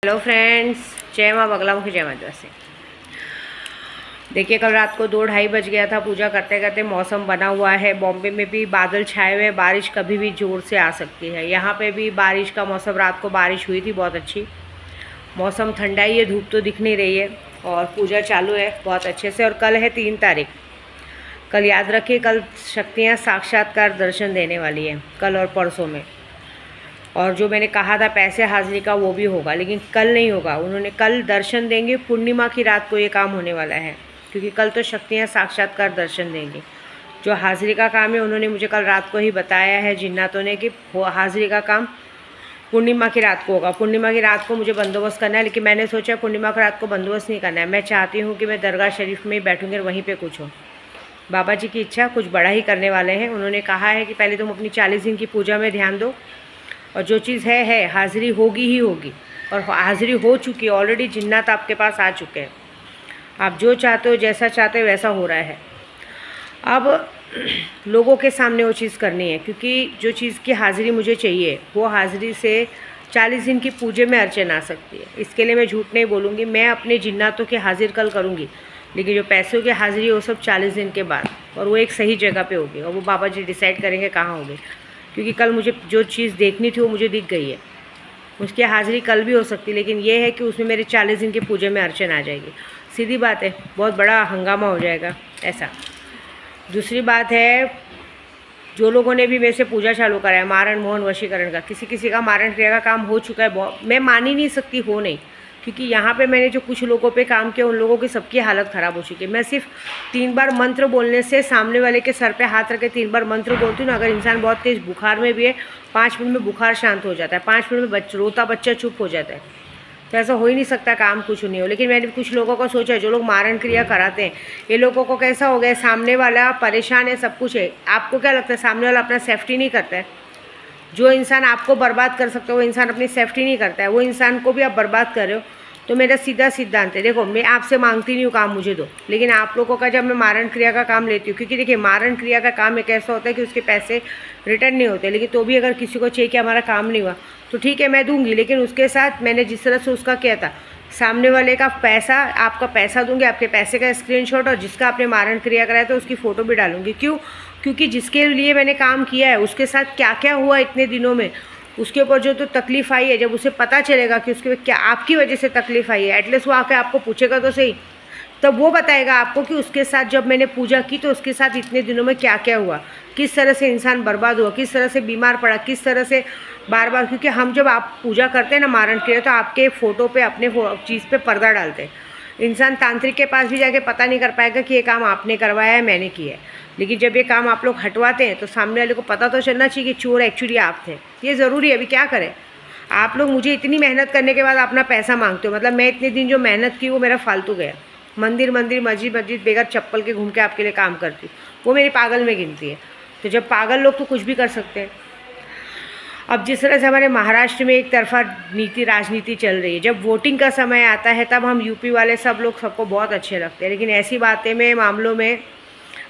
Hello friends, जय माँ बगला मुखी, जय माता से। देखिए, कल रात को 2-2:30 बज गया था पूजा करते करते। मौसम बना हुआ है, बॉम्बे में भी बादल छाए हुए हैं, बारिश कभी भी ज़ोर से आ सकती है। यहाँ पे भी बारिश का मौसम, रात को बारिश हुई थी बहुत अच्छी। मौसम ठंडा ही है, धूप तो दिख नहीं रही है और पूजा चालू है बहुत अच्छे से। और कल है 3 तारीख। कल याद रखिए, कल शक्तियाँ साक्षात्कार दर्शन देने वाली है, कल और परसों में। और जो मैंने कहा था पैसे हाजिरी का, वो भी होगा, लेकिन कल नहीं होगा। उन्होंने कल दर्शन देंगे, पूर्णिमा की रात को ये काम होने वाला है, क्योंकि कल तो शक्तियाँ साक्षात्कार दर्शन देंगी। जो हाजिरी का काम है, उन्होंने मुझे कल रात को ही बताया है जिन्नातों ने कि हाजिरी का काम पूर्णिमा की रात को होगा। पूर्णिमा की रात को मुझे बंदोबस्त करना है, लेकिन मैंने सोचा पूर्णिमा की रात को बंदोबस्त नहीं करना है। मैं चाहती हूँ कि मैं दरगाह शरीफ में ही बैठूँगी और वहीं पर कुछ हो। बाबा जी की इच्छा, कुछ बड़ा ही करने वाले हैं। उन्होंने कहा है कि पहले तुम अपनी 40 दिन की पूजा में ध्यान दो, और जो चीज़ है हाज़िरी होगी ही होगी। और हाज़िरी हो चुकी है ऑलरेडी, जिन्नात आपके पास आ चुके हैं। आप जो चाहते हो, जैसा चाहते हो, वैसा हो रहा है। अब लोगों के सामने वो चीज़ करनी है, क्योंकि जो चीज़ की हाज़िरी मुझे चाहिए, वो हाज़िरी से 40 दिन की पूजे में अर्चन आ सकती है। इसके लिए मैं झूठ नहीं बोलूँगी। मैं अपने जिन्नातों की हाज़िर कल करूँगी, लेकिन जो पैसों की हाज़िरी वो सब 40 दिन के बाद, और वो एक सही जगह पे होगी, और वो बाबा जी डिसाइड करेंगे कहाँ होगी। क्योंकि कल मुझे जो चीज़ देखनी थी वो मुझे दिख गई है। उसकी हाज़िरी कल भी हो सकती है, लेकिन ये है कि उसमें मेरे 40 दिन की पूजे में अर्चन आ जाएगी। सीधी बात है, बहुत बड़ा हंगामा हो जाएगा ऐसा। दूसरी बात है, जो लोगों ने भी मेरे से पूजा चालू करा है, मारण मोहन वशीकरण का, किसी किसी का मारण क्रिया का काम हो चुका है। बहुत, मैं मान ही नहीं सकती हो नहीं, क्योंकि यहाँ पे मैंने जो कुछ लोगों पे काम किया, उन लोगों की सबकी हालत ख़राब हो चुकी है। मैं सिर्फ 3 बार मंत्र बोलने से, सामने वाले के सर पे हाथ रख के 3 बार मंत्र बोलती हूँ ना, अगर इंसान बहुत तेज़ बुखार में भी है, 5 मिनट में बुखार शांत हो जाता है, 5 मिनट में रोता बच्चा चुप हो जाता है। तो ऐसा हो ही नहीं सकता काम कुछ नहीं हो। लेकिन मैंने कुछ लोगों को सोचा, जो लोग मारण क्रिया कराते हैं, ये लोगों को कैसा हो गया, सामने वाला परेशान है, सब कुछ है। आपको क्या लगता है सामने वाला अपना सेफ्टी नहीं करता है? जो इंसान आपको बर्बाद कर सकता है, वो इंसान अपनी सेफ्टी नहीं करता है, वो इंसान को भी आप बर्बाद कर रहे हो। तो मेरा सीधा सिद्धांत है, देखो, मैं आपसे मांगती नहीं हूँ काम मुझे दो, लेकिन आप लोगों का जब मैं मारण क्रिया का काम लेती हूँ, क्योंकि देखिए मारण क्रिया का काम एक ऐसा होता है कि उसके पैसे रिटर्न नहीं होते, लेकिन तो भी अगर किसी को चाहिए कि हमारा काम नहीं हुआ, तो ठीक है मैं दूंगी, लेकिन उसके साथ मैंने जिस तरह से उसका किया था, सामने वाले का पैसा, आपका पैसा दूंगी, आपके पैसे का स्क्रीनशॉट, और जिसका आपने मारण क्रिया कराया था उसकी फ़ोटो भी डालूंगी। क्यों? क्योंकि जिसके लिए मैंने काम किया है, उसके साथ क्या क्या हुआ इतने दिनों में, उसके ऊपर जो तो तकलीफ़ आई है, जब उसे पता चलेगा कि उसके क्या आपकी वजह से तकलीफ़ आई है, एटलीस्ट वो आके आपको पूछेगा तो सही, तब वो बताएगा आपको कि उसके साथ जब मैंने पूजा की तो उसके साथ इतने दिनों में क्या क्या हुआ, किस तरह से इंसान बर्बाद हुआ, किस तरह से बीमार पड़ा, किस तरह से बार बार। क्योंकि हम जब आप पूजा करते हैं ना मारण क्रिया, तो आपके फ़ोटो पे, अपने चीज़ पे पर्दा डालते हैं। इंसान तांत्रिक के पास भी जाके पता नहीं कर पाएगा कि ये काम आपने करवाया है, मैंने किया है। लेकिन जब ये काम आप लोग हटवाते हैं, तो सामने वाले को पता तो चलना चाहिए कि चोर एक्चुअली आप थे। ये ज़रूरी है। अभी क्या करें, आप लोग मुझे इतनी मेहनत करने के बाद अपना पैसा मांगते हो, मतलब मैं इतने दिन जो मेहनत की वो मेरा फालतू गया। मंदिर मस्जिद बगैर चप्पल के घूम के आपके लिए काम करती हूँ, वो मेरी पागल में गिनती है। तो जब पागल लोग तो कुछ भी कर सकते हैं। अब जिस तरह से हमारे महाराष्ट्र में एक तरफा राजनीति चल रही है, जब वोटिंग का समय आता है तब हम यूपी वाले सब लोग सबको बहुत अच्छे लगते हैं, लेकिन ऐसी बातें में, मामलों में,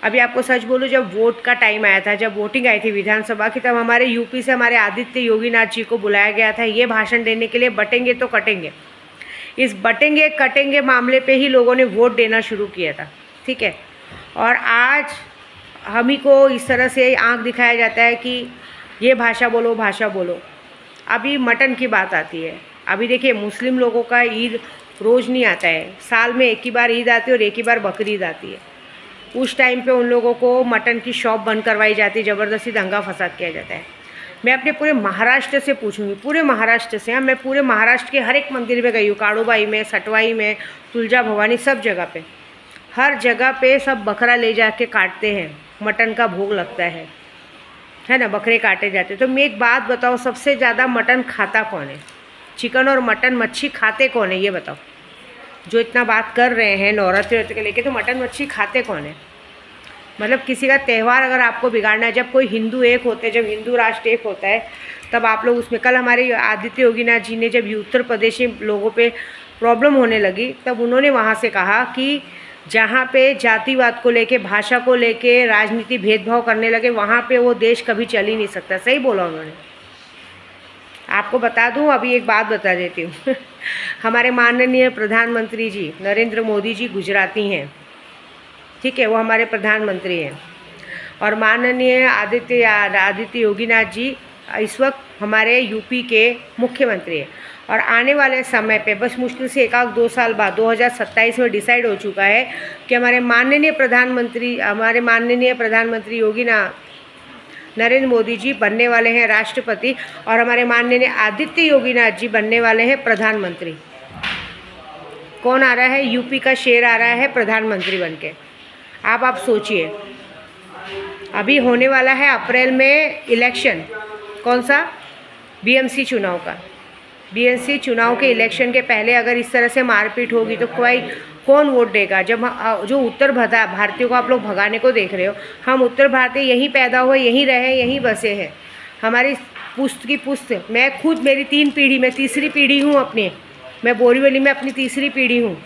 अभी आपको सच बोलूं, जब वोट का टाइम आया था, जब वोटिंग आई थी विधानसभा की, तब हमारे यूपी से हमारे आदित्य योगीनाथ जी को बुलाया गया था ये भाषण देने के लिए, बटेंगे तो कटेंगे। इस बटेंगे कटेंगे मामले पे ही लोगों ने वोट देना शुरू किया था, ठीक है। और आज हम ही को इस तरह से आंख दिखाया जाता है कि ये भाषा बोलो, भाषा बोलो। अभी मटन की बात आती है। अभी देखिए, मुस्लिम लोगों का ईद रोज़ नहीं आता है, साल में एक ही बार ईद आती है और एक ही बार बकरीद आती है। उस टाइम पे उन लोगों को मटन की शॉप बंद करवाई जाती है, ज़बरदस्ती दंगा फसाद किया जाता है। मैं अपने पूरे महाराष्ट्र से पूछूंगी, पूरे महाराष्ट्र से। हाँ, मैं पूरे महाराष्ट्र के हर एक मंदिर में गई हूँ, काड़ोबाई में, सटवाई में, तुलजा भवानी, सब जगह पे, हर जगह पे सब बकरा ले जाके काटते हैं, मटन का भोग लगता है ना, बकरे काटे जाते। तो मैं एक बात बताओ, सबसे ज़्यादा मटन खाता कौन है? चिकन और मटन मच्छी खाते कौन है, ये बताओ। जो इतना बात कर रहे हैं नवरात्रि के लेके, तो मटन मच्छी खाते कौन है? मतलब किसी का त्यौहार अगर आपको बिगाड़ना है, जब कोई हिंदू एक होते हैं, जब हिंदू राष्ट्र एक होता है, तब आप लोग उसमें, कल हमारे आदित्य योगीनाथ जी ने जब उत्तर प्रदेश में लोगों पे प्रॉब्लम होने लगी, तब उन्होंने वहाँ से कहा कि जहाँ पे जातिवाद को लेके, भाषा को लेके राजनीति भेदभाव करने लगे, वहाँ पे वो देश कभी चल ही नहीं सकता। सही बोला उन्होंने। आपको बता दूं, अभी एक बात बता देती हूँ हमारे माननीय प्रधानमंत्री जी नरेंद्र मोदी जी गुजराती हैं, ठीक है, वो हमारे प्रधानमंत्री हैं। और माननीय आदित्य योगीनाथ जी इस वक्त हमारे यूपी के मुख्यमंत्री हैं। और आने वाले समय पे बस मुश्किल से 1-2 साल बाद 2027 में डिसाइड हो चुका है कि हमारे माननीय प्रधानमंत्री नरेंद्र मोदी जी बनने वाले हैं राष्ट्रपति, और हमारे माननीय आदित्य योगीनाथ जी बनने वाले हैं प्रधानमंत्री। कौन आ रहा है? यूपी का शेर आ रहा है प्रधानमंत्री बनके। आप सोचिए, अभी होने वाला है अप्रैल में इलेक्शन, कौन सा? बीएमसी चुनाव का। बीएमसी चुनाव के इलेक्शन के पहले अगर इस तरह से मारपीट होगी तो कौन वोट देगा? जब जो उत्तर भारतीयों को आप लोग भगाने को देख रहे हो, हम उत्तर भारतीय यहीं पैदा हुए, यहीं रहे, यहीं बसे हैं। हमारी पुश्त की पुश्त, मैं खुद मेरी 3 पीढ़ी, मैं तीसरी पीढ़ी हूँ अपनी, मैं बोरीवली में अपनी तीसरी पीढ़ी हूँ।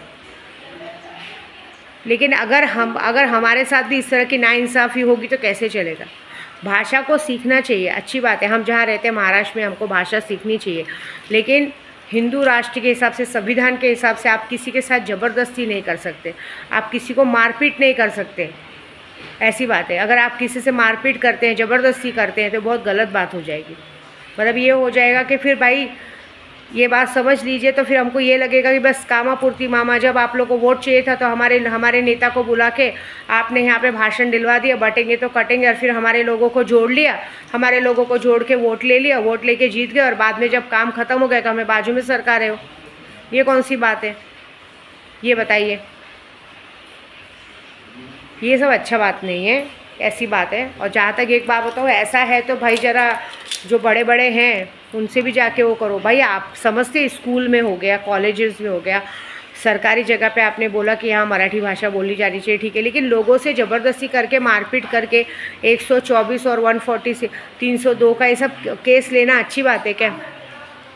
लेकिन अगर हमारे साथ भी इस तरह की नाइंसाफ़ी होगी तो कैसे चलेगा? भाषा को सीखना चाहिए, अच्छी बात है। हम जहाँ रहते हैं महाराष्ट्र में, हमको भाषा सीखनी चाहिए, लेकिन हिंदू राष्ट्र के हिसाब से, संविधान के हिसाब से आप किसी के साथ ज़बरदस्ती नहीं कर सकते, आप किसी को मारपीट नहीं कर सकते, ऐसी बात है। अगर आप किसी से मारपीट करते हैं, ज़बरदस्ती करते हैं, तो बहुत गलत बात हो जाएगी। मतलब ये हो जाएगा कि फिर भाई ये बात समझ लीजिए, तो फिर हमको ये लगेगा कि बस कामापूर्ति मामा, जब आप लोग को वोट चाहिए था तो हमारे नेता को बुला के आपने यहाँ पे भाषण दिलवा दिया, बटेंगे तो कटेंगे, और फिर हमारे लोगों को जोड़ लिया, हमारे लोगों को जोड़ के वोट ले लिया, वोट लेके जीत गए, और बाद में जब काम ख़त्म हो गया तो हमें बाजू में सरकार है। ये कौन सी बात है? ये बताइए, ये सब अच्छा बात नहीं है, ऐसी बात है। और जहाँ तक एक बात बताओ, ऐसा है तो भाई ज़रा जो बड़े बड़े हैं उनसे भी जाके वो करो भाई। आप समझते, स्कूल में हो गया, कॉलेजेस में हो गया, सरकारी जगह पे आपने बोला कि यहाँ मराठी भाषा बोली जानी चाहिए, ठीक है, लेकिन लोगों से ज़बरदस्ती करके मारपीट करके 124 और 140 302 का ये सब केस लेना अच्छी बात है क्या?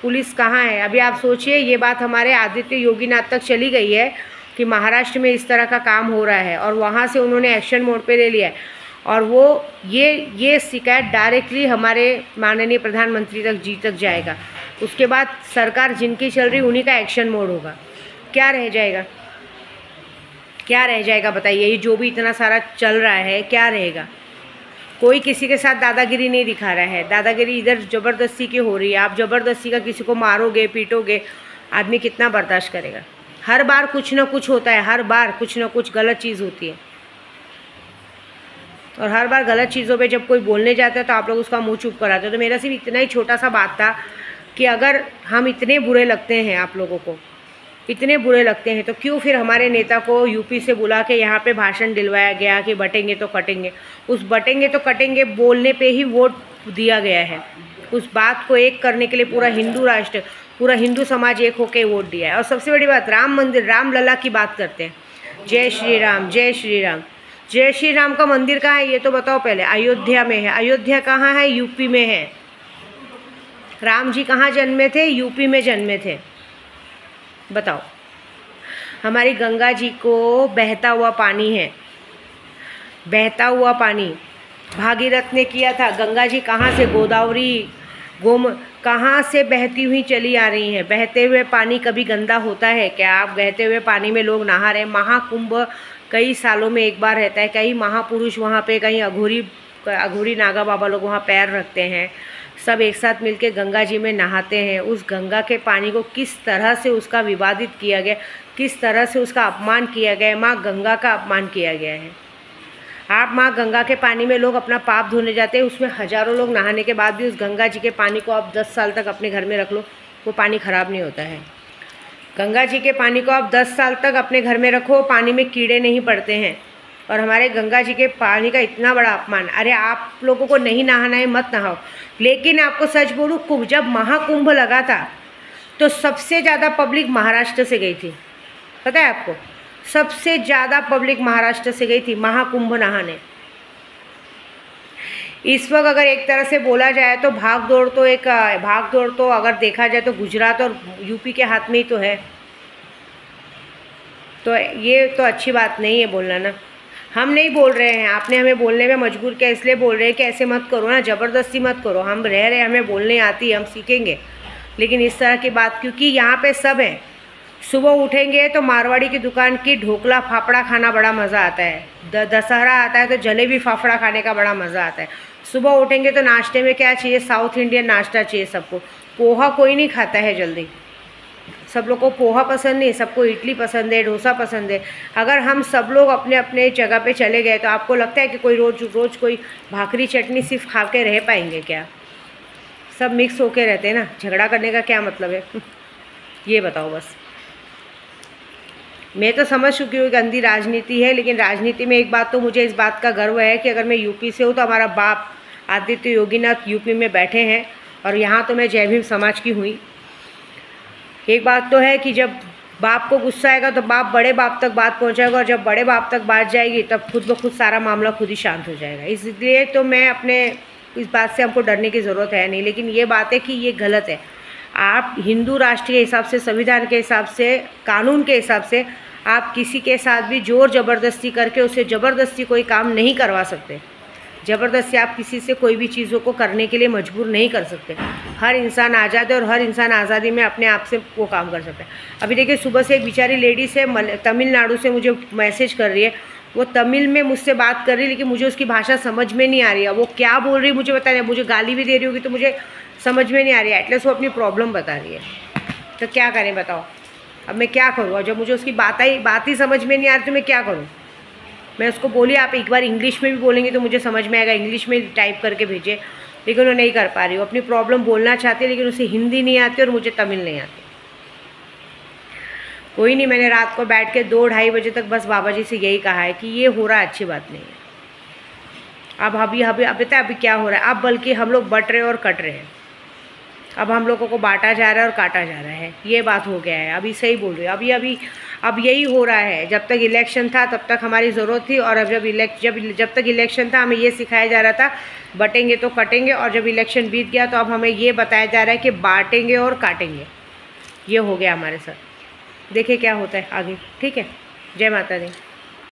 पुलिस कहाँ है? अभी आप सोचिए, ये बात हमारे आदित्य योगीनाथ तक चली गई है कि महाराष्ट्र में इस तरह का काम हो रहा है, और वहाँ से उन्होंने एक्शन मोड पे ले लिया है, और वो ये शिकायत डायरेक्टली हमारे माननीय प्रधानमंत्री तक जाएगा। उसके बाद सरकार जिनकी चल रही उन्हीं का एक्शन मोड होगा। क्या रह जाएगा? क्या रह जाएगा बताइए? ये जो भी इतना सारा चल रहा है, क्या रहेगा? कोई किसी के साथ दादागिरी नहीं दिखा रहा है। दादागिरी इधर ज़बरदस्ती की हो रही है। आप ज़बरदस्ती का किसी को मारोगे, पीटोगे, आदमी कितना बर्दाश्त करेगा? हर बार कुछ ना कुछ होता है, हर बार कुछ ना कुछ गलत चीज़ होती है, और हर बार गलत चीज़ों पे जब कोई बोलने जाता है तो आप लोग उसका मुंह चुप कराते हो। तो मेरा सिर्फ इतना ही छोटा सा बात था कि अगर हम इतने बुरे लगते हैं, आप लोगों को इतने बुरे लगते हैं, तो क्यों फिर हमारे नेता को यूपी से बुला के यहाँ पे भाषण दिलवाया गया कि बटेंगे तो कटेंगे? उस बटेंगे तो कटेंगे बोलने पे ही वोट दिया गया है। उस बात को एक करने के लिए पूरा हिंदू राष्ट्र, पूरा हिंदू समाज एक होकर वोट दिया है। और सबसे बड़ी बात, राम मंदिर, रामलला की बात करते हैं, जय श्री राम, जय श्री राम। जय श्री राम का मंदिर कहाँ है ये तो बताओ पहले? अयोध्या में है। अयोध्या कहाँ है? यूपी में है। राम जी कहाँ जन्मे थे? यूपी में जन्मे थे। बताओ। हमारी गंगा जी को बहता हुआ पानी है, बहता हुआ पानी भागीरथ ने किया था। गंगा जी कहाँ से? गोदावरी, कहाँ से बहती हुई चली आ रही हैं। बहते हुए पानी कभी गंदा होता है क्या? आप बहते हुए पानी में लोग नहा रहे हैं। महाकुंभ कई सालों में एक बार रहता है। कई महापुरुष वहाँ पे, कहीं अघोरी नागा बाबा लोग वहाँ पैर रखते हैं, सब एक साथ मिलके गंगा जी में नहाते हैं। उस गंगा के पानी को किस तरह से उसका विवादित किया गया, किस तरह से उसका अपमान किया गया है। माँ गंगा का अपमान किया गया है। आप माँ गंगा के पानी में लोग अपना पाप धोने जाते हैं, उसमें हज़ारों लोग नहाने के बाद भी उस गंगा जी के पानी को आप 10 साल तक अपने घर में रख लो, वो पानी ख़राब नहीं होता है। गंगा जी के पानी को आप 10 साल तक अपने घर में रखो, पानी में कीड़े नहीं पड़ते हैं। और हमारे गंगा जी के पानी का इतना बड़ा अपमान। अरे आप लोगों को नहीं नहाना है, मत नहाओ। लेकिन आपको सच बोलूँ, जब महाकुंभ लगा था तो सबसे ज़्यादा पब्लिक महाराष्ट्र से गई थी। पता है आपको? सबसे ज़्यादा पब्लिक महाराष्ट्र से गई थी महाकुंभ नहाने। इस वक्त अगर एक तरह से बोला जाए तो भाग दौड़ तो अगर देखा जाए तो गुजरात और यूपी के हाथ में ही तो है। तो ये तो अच्छी बात नहीं है बोलना ना। हम नहीं बोल रहे हैं, आपने हमें बोलने में मजबूर किया, इसलिए बोल रहे हैं कि ऐसे मत करो ना, ज़बरदस्ती मत करो। हम रह रहे, हमें बोलने आती है, हम सीखेंगे। लेकिन इस तरह की बात, क्योंकि यहाँ पे सब है। सुबह उठेंगे तो मारवाड़ी की दुकान की ढोकला फाफड़ा खाना बड़ा मज़ा आता है। दशहरा आता है तो जलेबी फाफड़ा खाने का बड़ा मज़ा आता है। सुबह उठेंगे तो नाश्ते में क्या चाहिए, साउथ इंडियन नाश्ता चाहिए सबको। पोहा कोई नहीं खाता है जल्दी, सब लोग को पोहा पसंद नहीं, सबको इडली पसंद है, डोसा पसंद है। अगर हम सब लोग अपने अपने जगह पे चले गए तो आपको लगता है कि कोई रोज़ रोज़ कोई भाकरी चटनी सिर्फ खा के रह पाएंगे क्या? सब मिक्स होके रहते हैं ना, झगड़ा करने का क्या मतलब है? ये बताओ बस। मैं तो समझ चुकी हूँ कि गंदी राजनीति है, लेकिन राजनीति में एक बात तो मुझे इस बात का गर्व है कि अगर मैं यूपी से हूँ तो हमारा बाप आदित्य योगीनाथ यूपी में बैठे हैं और यहाँ तो मैं जय भीम समाज की हुई। एक बात तो है कि जब बाप को गुस्सा आएगा तो बाप बड़े बाप तक बात पहुँचाएगा, और जब बड़े बाप तक बात जाएगी तब खुद ब खुद सारा मामला खुद ही शांत हो जाएगा। इसलिए तो मैं अपने इस बात से हमको डरने की ज़रूरत है नहीं, लेकिन ये बात है कि ये गलत है। आप हिंदू राष्ट्र के हिसाब से, संविधान के हिसाब से, कानून के हिसाब से आप किसी के साथ भी ज़ोर ज़बरदस्ती करके उसे ज़बरदस्ती कोई काम नहीं करवा सकते। ज़बरदस्ती आप किसी से कोई भी चीज़ों को करने के लिए मजबूर नहीं कर सकते। हर इंसान आज़ाद है और हर इंसान आज़ादी में अपने आप से वो काम कर सकता है। अभी देखिए सुबह से एक बेचारी लेडी से तमिलनाडु से मुझे मैसेज कर रही है, वो तमिल में मुझसे बात कर रही है, लेकिन मुझे उसकी भाषा समझ में नहीं आ रही है। वो क्या बोल रही है मुझे पता नहीं, मुझे गाली भी दे रही होगी तो मुझे समझ में नहीं आ रही है। एटलीस्ट वो अपनी प्रॉब्लम बता रही है, तो क्या करें बताओ? अब मैं क्या करूँ? और जब मुझे उसकी बात ही समझ में नहीं आ रही तो मैं क्या करूँ? मैं उसको बोली आप एक बार इंग्लिश में भी बोलेंगे तो मुझे समझ में आएगा, इंग्लिश में टाइप करके भेजे, लेकिन वो नहीं कर पा रही। वो अपनी प्रॉब्लम बोलना चाहती है लेकिन उसे हिंदी नहीं आती और मुझे तमिल नहीं आती। कोई नहीं, मैंने रात को बैठ के 2-2:30 बजे तक बस बाबा जी से यही कहा है कि ये हो रहा है अच्छी बात नहीं है। अब पता है अभी क्या हो रहा है? अब बल्कि हम लोग बट रहे और कट रहे हैं। अब हम लोगों को बांटा जा रहा है और काटा जा रहा है, ये बात हो गया है। अभी सही बोल रही हूँ, अब यही हो रहा है। जब तक इलेक्शन था तब तक हमारी ज़रूरत थी, और अब जब तक इलेक्शन था हमें ये सिखाया जा रहा था बटेंगे तो कटेंगे, और जब इलेक्शन बीत गया तो अब हमें ये बताया जा रहा है कि बांटेंगे और काटेंगे। ये हो गया हमारे साथ। देखिए क्या होता है आगे। ठीक है, जय माता दी।